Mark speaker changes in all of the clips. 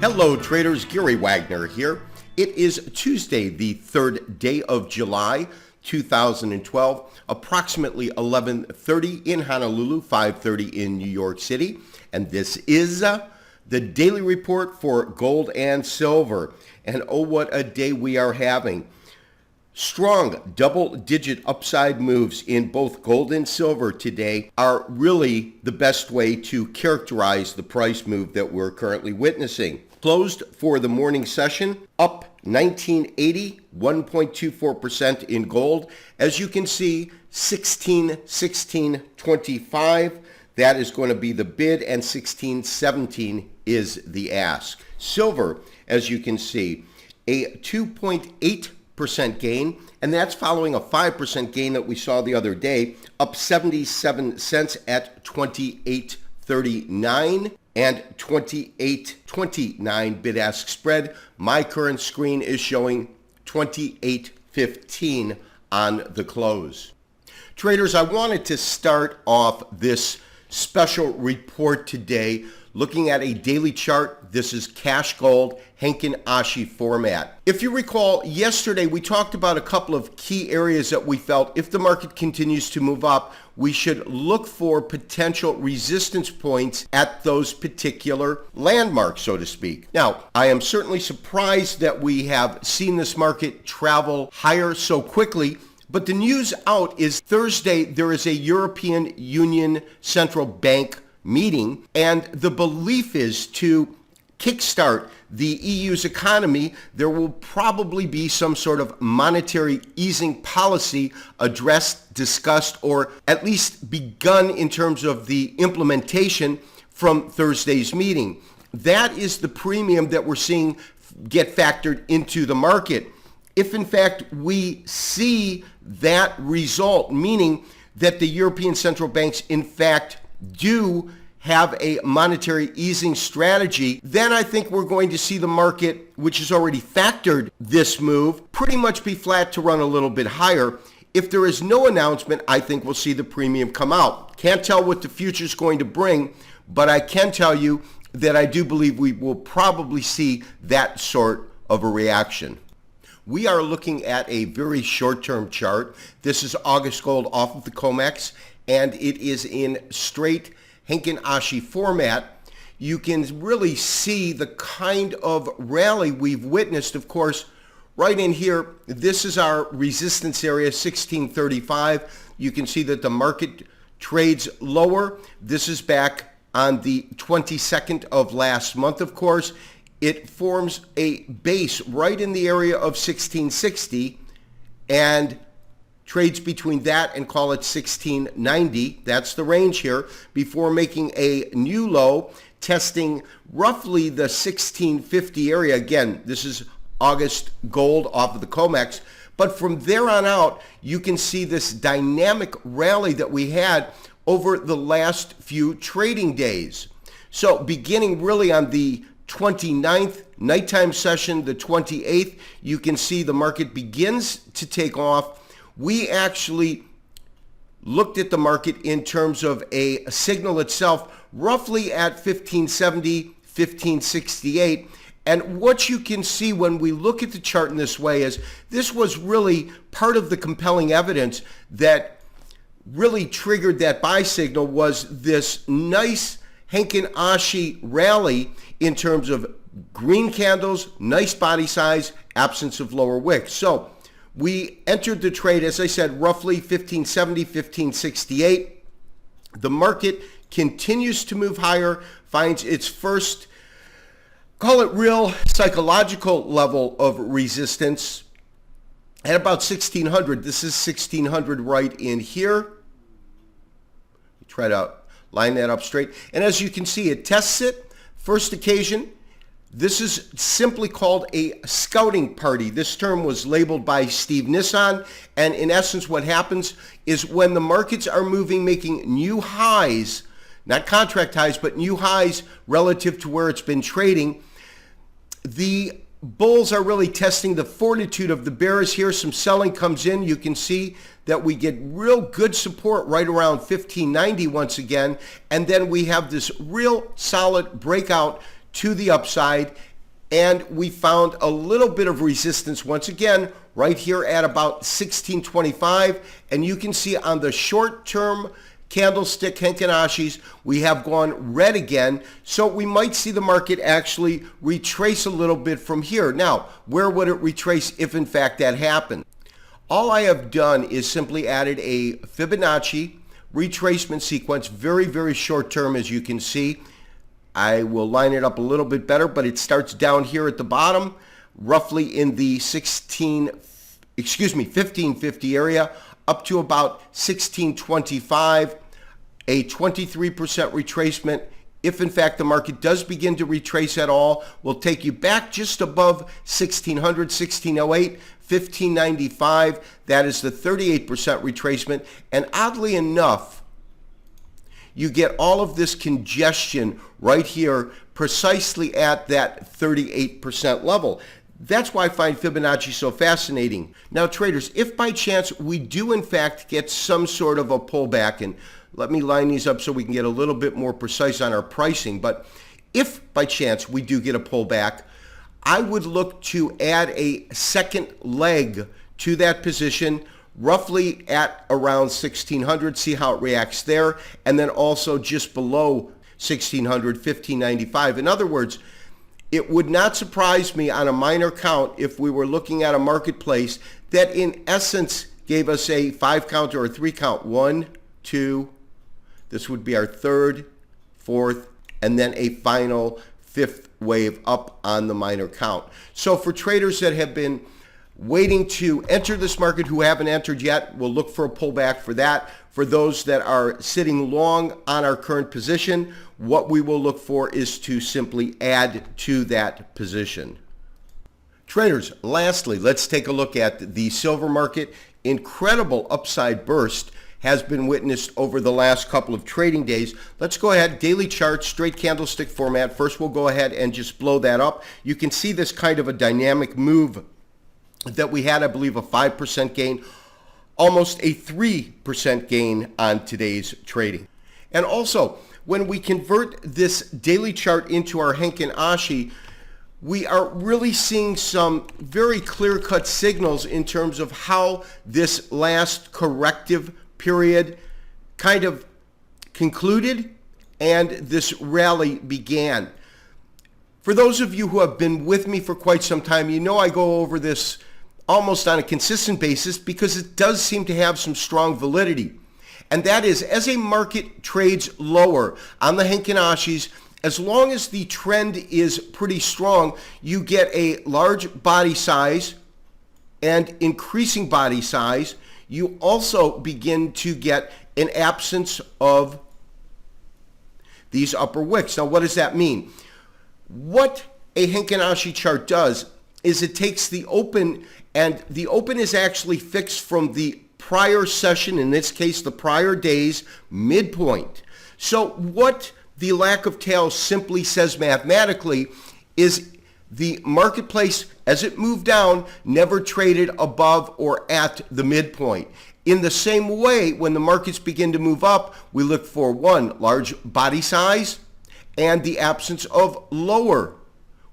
Speaker 1: Hello traders, Gary Wagner here. It is Tuesday, the 3rd day of July, 2012, approximately 11:30 in Honolulu, 5:30 in New York City. And this is the daily report for gold and silver. And oh, what a day we are having. Strong double-digit upside moves in both gold and silver today are really the best way to characterize the price move that we're currently witnessing. Closed for the morning session, up 1980, 1.24% in gold. As you can see, 16.25. That is going to be the bid, and 16.17 is the ask. Silver, as you can see, a 2.8% gain, and that's following a 5% gain that we saw the other day, up 77 cents at 28.39 and 28.29 bid-ask spread. My current screen is showing 28.15 on the close. Traders, I wanted to start off this special report today looking at a daily chart. This is cash gold, Henkin-Ashi format. If you recall, yesterday we talked about a couple of key areas that we felt if the market continues to move up, we should look for potential resistance points at those particular landmarks, so to speak. Now, I am certainly surprised that we have seen this market travel higher so quickly. But the news out is Thursday there is a European Union Central Bank meeting, and the belief is to kickstart the EU's economy. There will probably be some sort of monetary easing policy addressed, discussed, or at least begun in terms of the implementation from Thursday's meeting. That is the premium that we're seeing get factored into the market. If in fact we see that result, meaning that the European central banks in fact do have a monetary easing strategy, then I think we're going to see the market, which has already factored this move, pretty much be flat to run a little bit higher. If there is no announcement, I think we'll see the premium come out. Can't tell what the future is going to bring, but I can tell you that I do believe we will probably see that sort of a reaction. We are looking at a very short-term chart. This is August gold off of the COMEX, and it is in straight Henkin-Ashi format. You can really see the kind of rally we've witnessed. Of course, right in here, this is our resistance area, 1635. You can see that the market trades lower. This is back on the 22nd of last month, of course. It forms a base right in the area of 1660 and trades between that and call it 1690. That's the range here before making a new low, testing roughly the 1650 area. Again, this is August gold off of the COMEX. But from there on out, you can see this dynamic rally that we had over the last few trading days. So beginning really on the 29th, nighttime session, the 28th, you can see the market begins to take off. We actually looked at the market in terms of a signal itself, roughly at 1570, 1568. And what you can see when we look at the chart in this way is this was really part of the compelling evidence that really triggered that buy signal was this nice Henkin-Ashi rally in terms of green candles, nice body size, absence of lower wick. So we entered the trade, as I said, roughly 1570, 1568. The market continues to move higher, finds its first, call it real psychological level of resistance at about 1600. This is 1600 right in here. Try to line that up straight. And as you can see, it tests it. First occasion, this is simply called a scouting party. This term was labeled by Steve Nissan. And in essence, what happens is when the markets are moving, making new highs, not contract highs, but new highs relative to where it's been trading, the bulls are really testing the fortitude of the bears here. Some selling comes in. You can see that we get real good support right around 1590 once again. And then we have this real solid breakout to the upside, and we found a little bit of resistance once again right here at about 1625, and you can see on the short-term candlestick Henkin Ashis, we have gone red again, so we might see the market actually retrace a little bit from here. Now, where would it retrace if in fact that happened? All I have done is simply added a Fibonacci retracement sequence, very, very short term, as you can see. I will line it up a little bit better, but it starts down here at the bottom, roughly in the 1550 area, up to about 1625, a 23% retracement. If in fact the market does begin to retrace at all, will take you back just above 1600, 1608, 1595. That is the 38% retracement. And oddly enough, you get all of this congestion right here precisely at that 38% level. That's why I find Fibonacci so fascinating. Now traders, if by chance we do in fact get some sort of a pullback, and let me line these up so we can get a little bit more precise on our pricing, but if by chance we do get a pullback, I would look to add a second leg to that position, roughly at around 1600, see how it reacts there, and then also just below 1600, 1595. In other words, it would not surprise me on a minor count if we were looking at a marketplace that in essence gave us a 5 count or a 3 count. 1, 2, this would be our third, fourth, and then a final fifth wave up on the minor count. So for traders that have been waiting to enter this market who haven't entered yet, we'll look for a pullback for that. For those that are sitting long on our current position, what we will look for is to simply add to that position. Traders, lastly, let's take a look at the silver market. Incredible upside burst has been witnessed over the last couple of trading days. Let's go ahead, daily chart, straight candlestick format. First, we'll go ahead and just blow that up. You can see this kind of a dynamic move that we had, I believe, a 5% gain, almost a 3% gain on today's trading. And also, when we convert this daily chart into our Henkin Ashi, we are really seeing some very clear-cut signals in terms of how this last corrective period kind of concluded and this rally began. For those of you who have been with me for quite some time, you know I go over this almost on a consistent basis because it does seem to have some strong validity. And that is, as a market trades lower on the Henkin Ashis, as long as the trend is pretty strong, you get a large body size and increasing body size. You also begin to get an absence of these upper wicks. Now, what does that mean? What a Henkin Ashi chart does is it takes the open, and the open is actually fixed from the prior session, in this case the prior day's midpoint. So what the lack of tails simply says mathematically is the marketplace, as it moved down, never traded above or at the midpoint. In the same way, when the markets begin to move up, we look for one, large body size and the absence of lower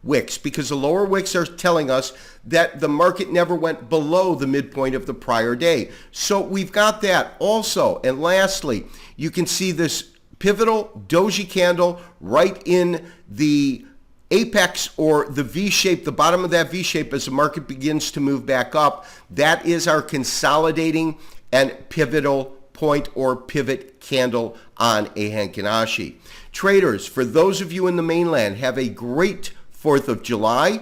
Speaker 1: wicks, because the lower wicks are telling us that the market never went below the midpoint of the prior day. So we've got that also. And lastly, you can see this pivotal doji candle right in the apex or the V-shape, the bottom of that V-shape as the market begins to move back up. That is our consolidating and pivotal point or pivot candle on a Henkin Ashi. Traders, for those of you in the mainland, have a great 4th of July.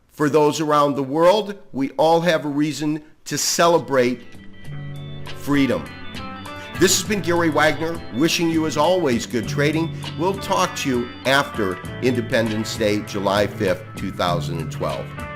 Speaker 1: For those around the world, we all have a reason to celebrate freedom. This has been Gary Wagner, wishing you as always good trading. We'll talk to you after Independence Day, July 5th, 2012.